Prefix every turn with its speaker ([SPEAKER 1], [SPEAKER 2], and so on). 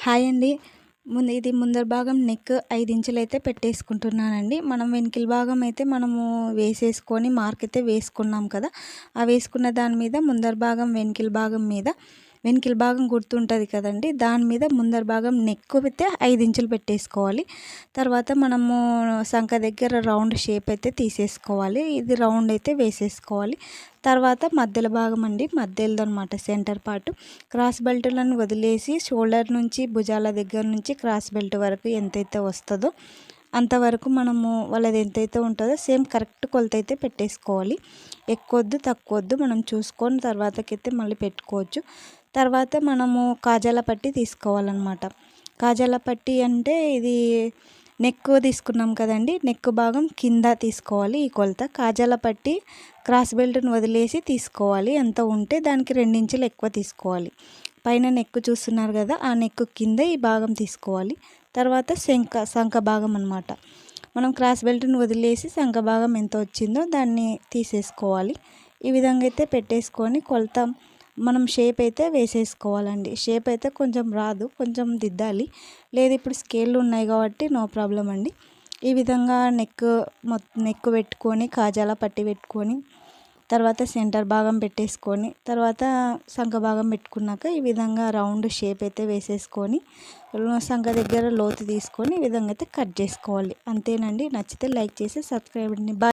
[SPEAKER 1] Hi అండి. ఇది ముందర భాగం నెక్ 5 ఇంచులైతే పెట్టేసుకుంటున్నానండి. మనం వెనకల భాగం అయితే మనము వేసేసుకొని మార్క్ అయితే వేసుకున్నాం కదా! ఆ వేసుకున్న దాని మీద ముందర భాగం వెనకల భాగం గుర్తుంటుంది కదండీ! దాని మీద ముందర భాగం నెక్ అయితే 5 ఇంచులు పెట్టేసుకోవాలి. తర్వాత మనము సంక దగ్గర రౌండ్ షేప్ అయితే తీసేసుకోవాలి. ఇది రౌండ్ అయితే వేసేసుకోవాలి. తర్వాత మధ్యల భాగం అండి, మధ్యలోదనమాట సెంటర్ పార్ట్ క్రాస్ బెల్టులను వదిలేసి షోల్డర్ నుంచి భుజాల దగ్గర నుంచి క్రాస్ బెల్ట్ వరకు ఎంతైతే వస్తుందో అంతవరకు మనము వాళ్ళది ఎంతైతే ఉంటుందో సేమ్ కరెక్ట్ కొలత అయితే పెట్టేసుకోవాలి. ఎక్కువద్దు తక్కువద్దు మనం చూసుకొని తర్వాతకైతే మళ్ళీ పెట్టుకోవచ్చు. తర్వాత మనము కాజాల పట్టి తీసుకోవాలన్నమాట. కాజాల పట్టి అంటే ఇది నెక్ తీసుకున్నాం కదండి, నెక్ భాగం కింద తీసుకోవాలి ఈ కొలత. కాజాల పట్టి క్రాస్ బెల్ట్ని వదిలేసి తీసుకోవాలి. ఎంత ఉంటే దానికి 2 ఇంచులు ఎక్కువ తీసుకోవాలి. పైన నెక్ చూస్తున్నారు కదా, ఆ నెక్ కింద ఈ భాగం తీసుకోవాలి. తర్వాత సంక భాగం అన్నమాట. మనం క్రాస్ బెల్ట్ని వదిలేసి సంక భాగం ఎంత వచ్చిందో దాన్ని తీసేసుకోవాలి. ఈ విధంగా అయితే పెట్టేసుకొని కొలత మనం షేప్ అయితే వేసేసుకోవాలండి. షేప్ అయితే కొంచెం రాదు, కొంచెం దిద్దాలి. లేదు ఇప్పుడు స్కేళ్ళు ఉన్నాయి కాబట్టి నో ప్రాబ్లం అండి. ఈ విధంగా నెక్ పెట్టుకొని కాజాల పట్టి పెట్టుకొని తర్వాత సెంటర్ భాగం పెట్టేసుకొని తర్వాత సంక భాగం పెట్టుకున్నాక ఈ విధంగా రౌండ్ షేప్ అయితే వేసేసుకొని సంక దగ్గర లోతు తీసుకొని ఈ విధంగా అయితే కట్ చేసుకోవాలి. అంతేనండి. నచ్చితే లైక్ చేసి సబ్స్క్రైబ్ అండి. బాయ్.